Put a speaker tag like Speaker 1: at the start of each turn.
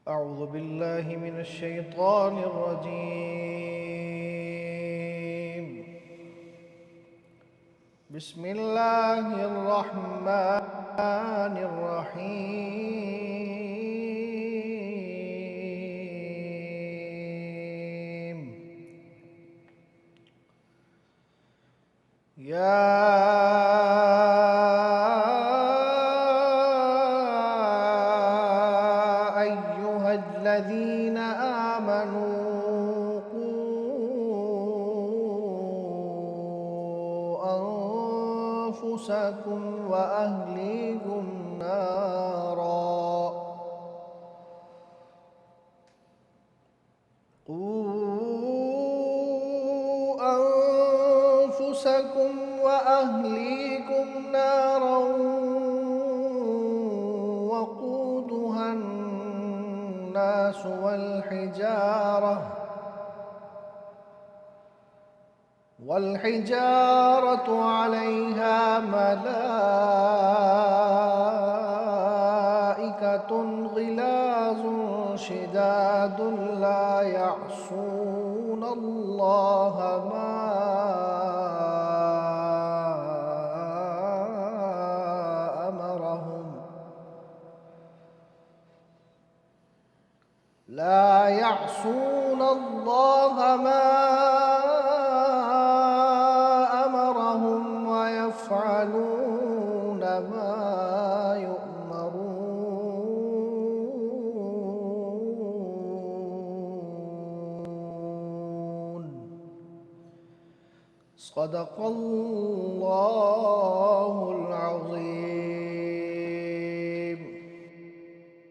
Speaker 1: أعوذ بالله من الشيطان الرجيم. بسم الله الرحمن الرحيم. يا أيها الذين آمنوا قوا أنفسكم وأهليكم نارا وقودها الناس والحجارة عليها ملائكة غلاظ شداد لا يعصون الله ما أمرهم ويفعلون ما يؤمرون. صدق الله العظيم.